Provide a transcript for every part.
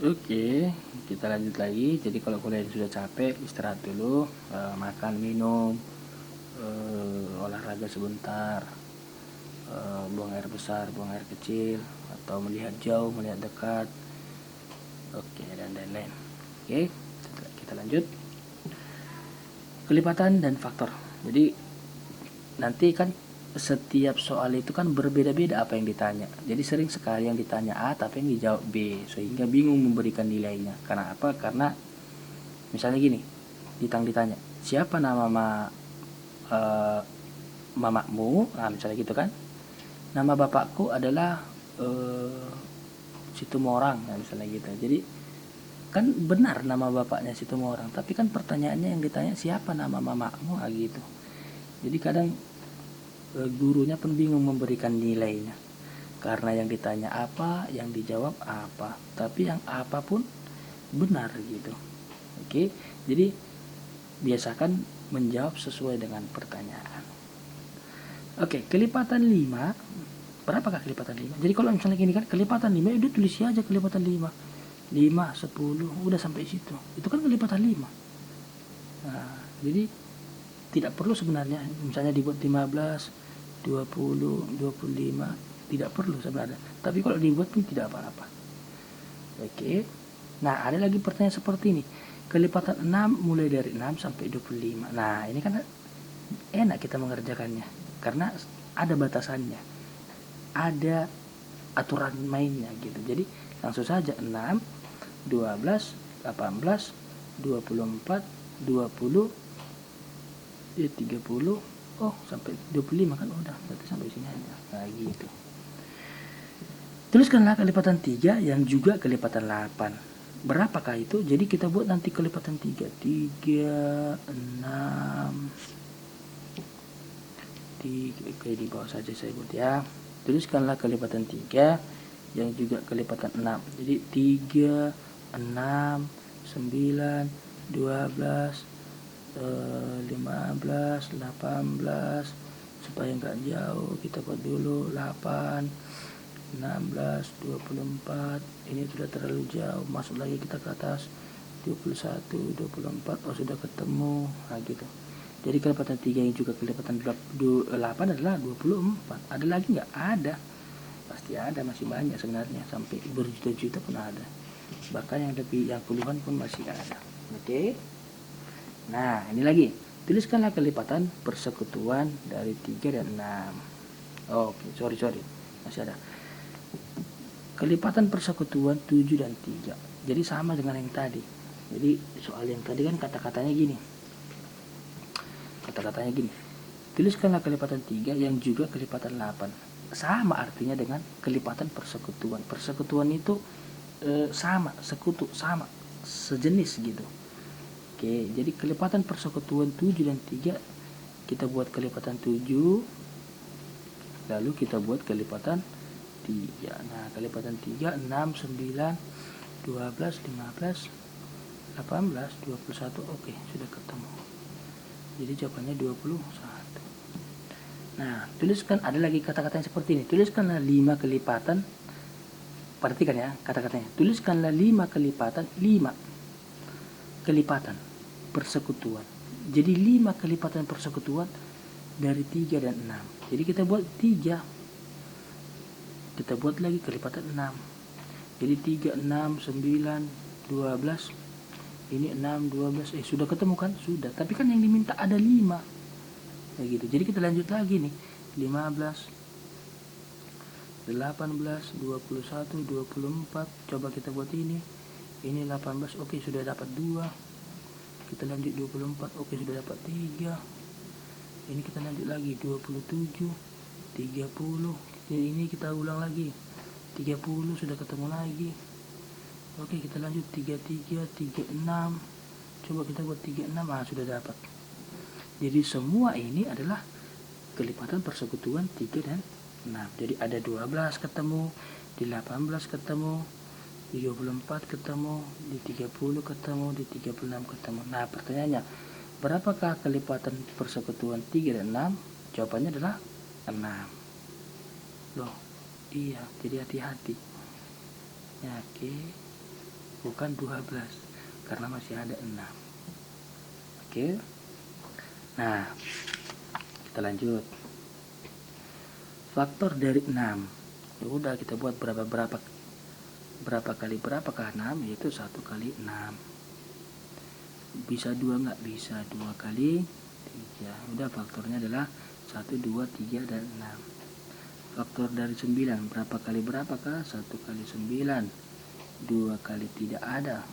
Oke, kita lanjut lagi. Jadi kalau kalian sudah capek, istirahat dulu, makan, minum, olahraga sebentar, buang air besar, buang air kecil, atau melihat jauh, melihat dekat. Oke, dan lain-lain. Oke, kita lanjut. Kelipatan dan faktor. Jadi nanti kan setiap soal itu kan berbeda-beda apa yang ditanya. Jadi sering sekali yang ditanya A tapi yang dijawab B, sehingga bingung memberikan nilainya. Karena apa? Karena misalnya gini, ditanya, siapa nama eh, mamamu? Nah, misalnya gitu kan. Nama bapakku adalah eh, Situmorang, nah, misalnya gitu. Jadi kan benar nama bapaknya Situmorang, tapi kan pertanyaannya yang ditanya siapa nama mamamu, ah, gitu. Jadi kadang gurunya pun bingung memberikan nilainya karena yang ditanya apa, yang dijawab apa, tapi yang apapun benar gitu. Oke, jadi biasakan menjawab sesuai dengan pertanyaan. Oke, kelipatan 5. Berapakah kelipatan 5? Jadi kalau misalnya gini kan, kelipatan 5 udah tulis aja kelipatan 5. 5, 10, udah sampai situ. Itu kan kelipatan 5. Nah, jadi tidak perlu sebenarnya misalnya dibuat 15, 20, 25, tidak perlu sebenarnya. Tapi kalau dibuat pun tidak apa-apa. Oke. Nah, ada lagi pertanyaan seperti ini. Kelipatan 6 mulai dari 6 sampai 25. Nah, ini kan enak kita mengerjakannya karena ada batasannya, ada aturan mainnya gitu. Jadi langsung saja 6, 12, 18, 24, 20, 30, oh sampai 25 kan udah, berarti sampai sini aja. Nah gitu. Tuliskanlah kelipatan 3 yang juga kelipatan 8. Berapakah itu? Jadi kita buat nanti kelipatan 3. 3, 6, 3. Oke, di bawah saja saya buat ya. Tuliskanlah kelipatan 3 yang juga kelipatan 6. Jadi 3, 6, 9, 12, 15, 18, supaya nggak jauh kita buat dulu 8, 16, 24. Ini sudah terlalu jauh, masuk lagi kita ke atas 21, 24. Oh sudah ketemu. Nah gitu. Jadi kelipatan 3 yang juga kelipatan 8 adalah 24. Ada lagi nggak? Ada, pasti ada, masih banyak sebenarnya, sampai berjuta-juta pun ada, bahkan yang lebih, yang puluhan pun masih ada. Oke. Nah, ini lagi. Tuliskanlah kelipatan persekutuan dari 3 dan 6. Oke, sorry. Masih ada. Kelipatan persekutuan 7 dan 3. Jadi sama dengan yang tadi. Jadi soal yang tadi kan kata-katanya gini. Tuliskanlah kelipatan 3 yang juga kelipatan 8. Sama artinya dengan kelipatan persekutuan. Persekutuan itu sama, sekutu, sama, sejenis gitu. Oke, jadi kelipatan persekutuan 7 dan 3, kita buat kelipatan 7, lalu kita buat kelipatan 3. Nah, kelipatan 3, 6, 9, 12, 15, 18, 21. Oke, sudah ketemu. Jadi jawabannya 21. Nah, tuliskan, ada lagi kata-katanya seperti ini. Tuliskanlah 5 kelipatan. Perhatikan ya kata-katanya. Tuliskanlah 5 kelipatan, 5 kelipatan persekutuan. Jadi 5 kelipatan persekutuan dari 3 dan 6. Jadi kita buat 3. Kita buat lagi kelipatan 6. Jadi 3, 6, 9, 12. Ini 6, 12. Sudah ketemu kan? Sudah. Tapi kan yang diminta ada 5. Kayak gitu. Jadi kita lanjut lagi nih. 15, 18, 21, 24. Coba kita buat ini. Ini 18. Oke, sudah dapat 2. Kita lanjut 24. Oke, sudah dapat 3. Ini kita lanjut lagi 27, 30. Ini kita ulang lagi 30, sudah ketemu lagi. Oke, kita lanjut 33, 36. Coba kita buat 36. Ah, sudah dapat. Jadi semua ini adalah kelipatan persekutuan 3 dan 6. Jadi ada 12 ketemu, di 18 ketemu, di 24 ketemu, di 30 ketemu, di 36 ketemu. Nah, pertanyaannya, berapakah kelipatan persekutuan 3 dan 6? Jawabannya adalah 6. Loh, iya, jadi hati-hati. Ya, oke. bukan 12 karena masih ada 6. Oke. Nah, kita lanjut. Faktor dari 6. Ya udah, kita buat berapa kali berapakah 6, yaitu 1 kali 6. Bisa 2 nggak? Bisa 2 kali 3. Udah, faktornya adalah 1, 2, 3, dan 6. Faktor dari 9, berapa kali berapakah? 1 kali 9, 2 kali tidak ada,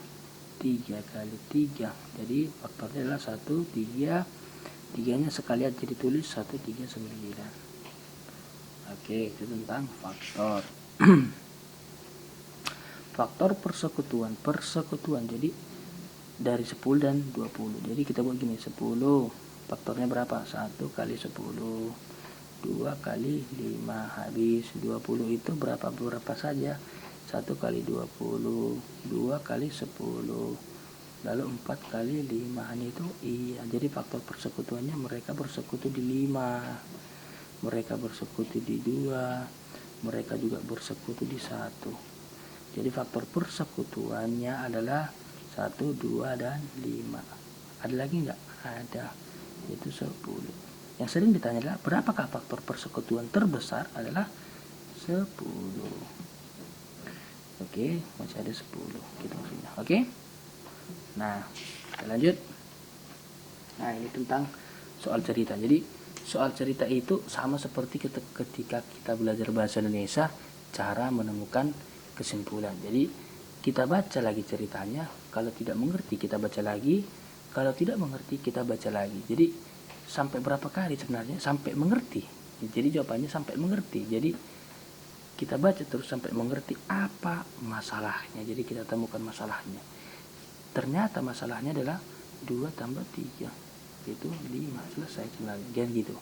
3 kali 3. Jadi faktornya adalah 1, 3. 3-nya sekali aja ditulis 1, 3, 9. Oke, itu tentang faktor. Faktor persekutuan. Jadi dari 10 dan 20. Jadi kita buat gini, 10 faktornya berapa? 1 kali 10, 2 kali 5, habis. 20 itu berapa saja? 1 kali 20, 2 kali 10, lalu 4 kali 5. Hanya itu. Iya, jadi faktor persekutuannya mereka bersekutu di 5, mereka bersekutu di 2, mereka juga bersekutu di 1. Jadi faktor persekutuannya adalah 1, 2, dan 5. Ada lagi nggak? Ada, itu 10. Yang sering ditanya adalah berapakah faktor persekutuan terbesar? Adalah 10. Oke, masih ada 10 gitu maksudnya. Oke. Nah, kita lanjut. Nah, ini tentang soal cerita. Jadi soal cerita itu sama seperti ketika kita belajar bahasa Indonesia, cara menemukan kesimpulan. Jadi kita baca lagi ceritanya, kalau tidak mengerti kita baca lagi, kalau tidak mengerti kita baca lagi. Jadi sampai berapa kali sebenarnya? Sampai mengerti. Jadi jawabannya sampai mengerti. Jadi kita baca terus sampai mengerti apa masalahnya. Jadi kita temukan masalahnya. Ternyata masalahnya adalah 2 tambah 3 itu 5, selesai sebenarnya gitu.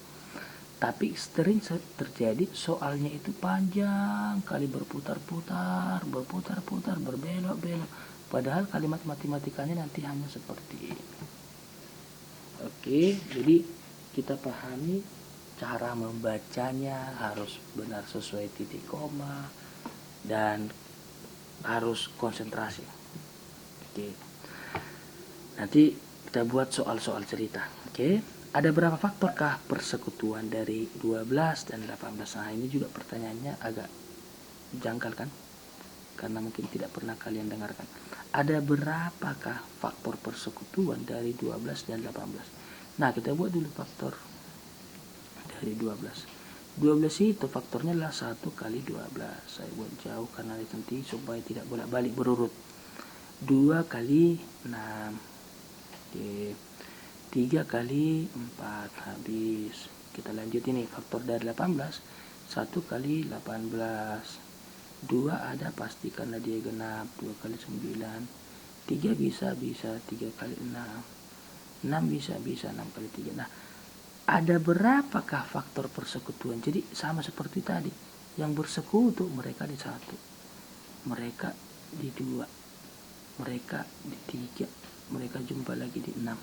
Tapi sering terjadi soalnya itu panjang kali, berputar-putar, berbelok-belok, padahal kalimat matematikanya nanti hanya seperti ini. Oke, jadi kita pahami cara membacanya harus benar sesuai titik koma dan harus konsentrasi. Oke, nanti kita buat soal-soal cerita. Oke, ada berapa faktorkah persekutuan dari 12 dan 18? Nah, ini juga pertanyaannya agak janggal kan? Karena mungkin tidak pernah kalian dengarkan. Ada berapakah faktor persekutuan dari 12 dan 18? Nah, kita buat dulu faktor dari 12. 12 itu faktornya adalah 1 kali 12. Saya buat jauh karena nanti supaya tidak bolak-balik berurut. 2 kali 6. Oke, 3 kali 4, habis. Kita lanjut ini, faktor dari 18, 1 kali 18, 2 ada pasti karena dia genap, 2 kali 9, 3 bisa, 3 kali 6, 6 bisa, 6 kali 3. Nah, ada berapakah faktor persekutuan? Jadi sama seperti tadi, yang bersekutu mereka di 1, mereka di 2, mereka di 3, mereka jumpa lagi di 6.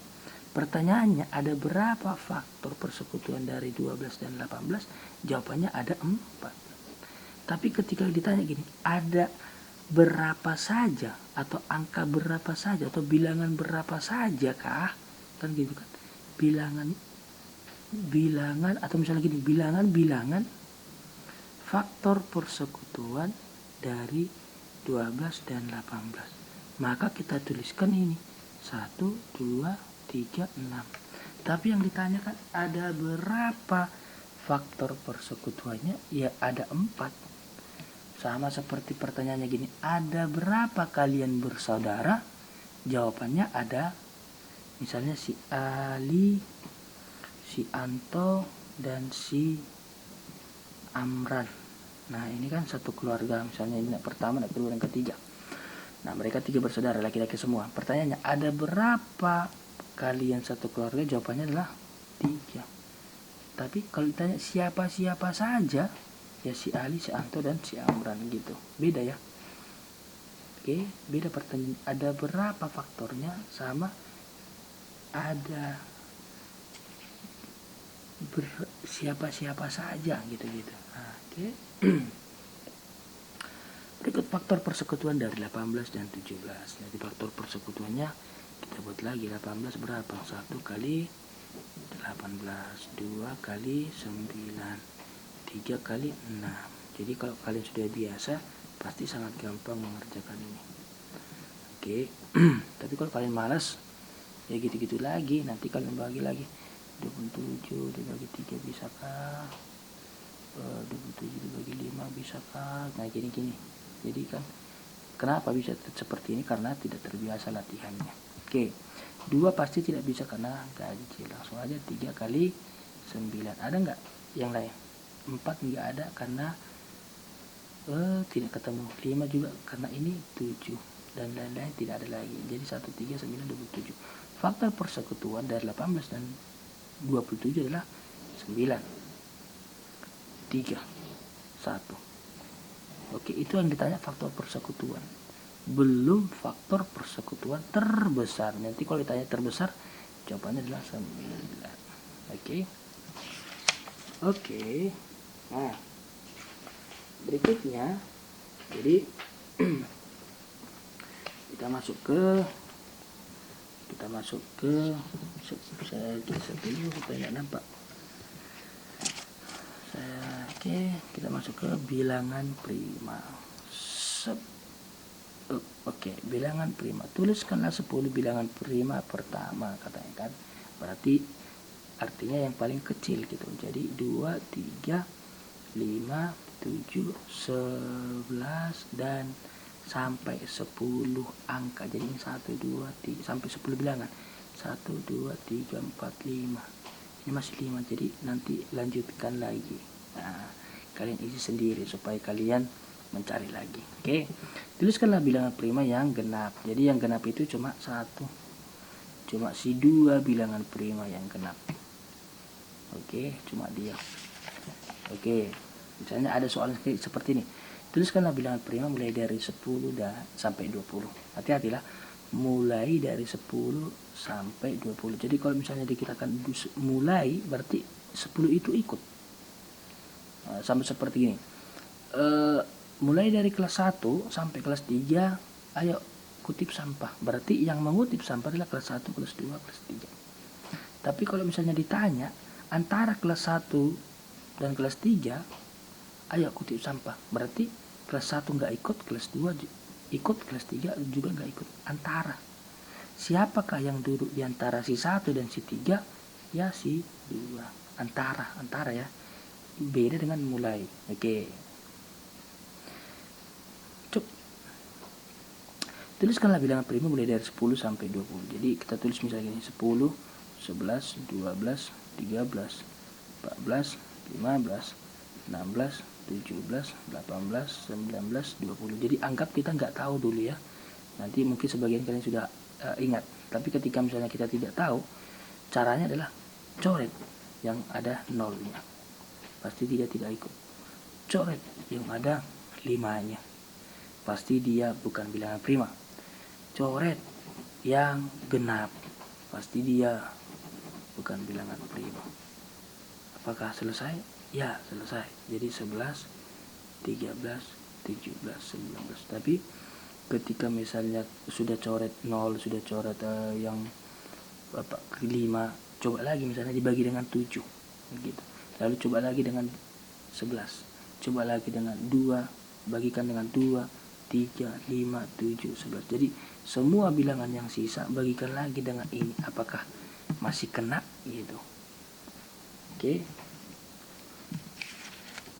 Pertanyaannya, ada berapa faktor persekutuan dari 12 dan 18? Jawabannya ada 4. Tapi ketika ditanya gini, ada berapa saja atau angka berapa saja atau bilangan berapa saja kah? Kan gitu kan. Bilangan atau misalnya gini, bilangan faktor persekutuan dari 12 dan 18. Maka kita tuliskan ini 1, 2, 3, 6. Tapi yang ditanyakan ada berapa faktor persekutuannya? Ya ada 4. Sama seperti pertanyaannya gini, ada berapa kalian bersaudara? Jawabannya ada, misalnya si Ali, si Anto, dan si Amran. Nah, ini kan satu keluarga, misalnya ini pertama, kedua, dan ketiga. Nah, mereka 3 bersaudara, laki-laki semua. Pertanyaannya, ada berapa kalian satu keluarga? Jawabannya adalah 3. Tapi kalau ditanya siapa-siapa saja, ya si Ali, si Anto, dan si Amran gitu. Beda ya. Oke, beda pertanyaan. Ada berapa faktornya sama ada siapa-siapa saja gitu-gitu. Nah, oke. Berikut faktor persekutuan dari 18 dan 17. Jadi faktor persekutuannya kita buat lagi. 18 berapa? 1 kali 18, 2 kali 9, 3 kali 6. Jadi kalau kalian sudah biasa, pasti sangat gampang mengerjakan ini. Oke. Tapi kalau kalian malas, ya gitu-gitu lagi. Nanti kalian bagi lagi. 27 dibagi 3 bisakah? 27 dibagi 5 bisakah? Nah gini-gini. Jadi kan kenapa bisa seperti ini? Karena tidak terbiasa latihannya. Oke. 2 pasti tidak bisa karena ganjil. Langsung aja 3 kali 9. Ada nggak yang lain? 4 nggak ada karena tidak ketemu. 5 juga karena ini 7. Dan lain-lain tidak ada lagi. Jadi 1, 3, 9, 27. Faktor persekutuan dari 18 dan 27 adalah 9, 3, 1. Oke, itu yang ditanya faktor persekutuan. Belum faktor persekutuan terbesar. Nanti kalau ditanya terbesar, jawabannya adalah 9. Oke. Nah, berikutnya, jadi kita masuk ke saya geser dulu supaya nggak nampak. Kita masuk ke bilangan prima. Oke, bilangan prima. Tuliskanlah 10 bilangan prima pertama, katanya kan. Berarti artinya yang paling kecil gitu. Jadi 2, 3, 5, 7, 11 dan sampai 10 angka. Jadi ini 1, 2, 3 sampai 10 bilangan. 1, 2, 3, 4, 5. Ini masih 5. Jadi nanti lanjutkan lagi. Nah, kalian isi sendiri supaya kalian mencari lagi. Oke. Tuliskanlah bilangan prima yang genap. Jadi yang genap itu cuma 1. Cuma si 2 bilangan prima yang genap. Oke, cuma dia. Oke. Misalnya ada soal seperti ini. Tuliskanlah bilangan prima mulai dari 10 sampai 20. Hati-hatilah, mulai dari 10 sampai 20. Jadi kalau misalnya dikirakan mulai, berarti 10 itu ikut. Sama seperti ini. Mulai dari kelas 1 sampai kelas 3, ayo kutip sampah. Berarti yang mengutip sampah adalah kelas 1, kelas 2, kelas 3. Tapi kalau misalnya ditanya antara kelas 1 dan kelas 3, ayo kutip sampah. Berarti kelas 1 nggak ikut, kelas 2 ikut, kelas 3 juga nggak ikut. Antara. Siapakah yang duduk di antara si 1 dan si 3? Ya si 2. Antara ya. Beda dengan mulai. Oke. Tuliskanlah bilangan prima mulai dari 10 sampai 20. Jadi kita tulis misalnya gini, 10, 11, 12, 13, 14, 15, 16, 17, 18, 19, 20. Jadi anggap kita nggak tahu dulu ya. Nanti mungkin sebagian kalian sudah ingat. Tapi ketika misalnya kita tidak tahu, caranya adalah coret yang ada nolnya. Pasti dia tidak ikut. Coret yang ada 5-nya. Pasti dia bukan bilangan prima. Coret yang genap. Pasti dia bukan bilangan prima. Apakah selesai? Ya, selesai. Jadi 11, 13, 17, 19. Tapi ketika misalnya sudah coret 0, sudah coret yang 5, coba lagi misalnya dibagi dengan 7 gitu. Lalu coba lagi dengan 11. Coba lagi dengan 2, bagikan dengan 2, 3, 5, 7, 11. Jadi semua bilangan yang sisa bagikan lagi dengan ini. Apakah masih kena gitu. Oke.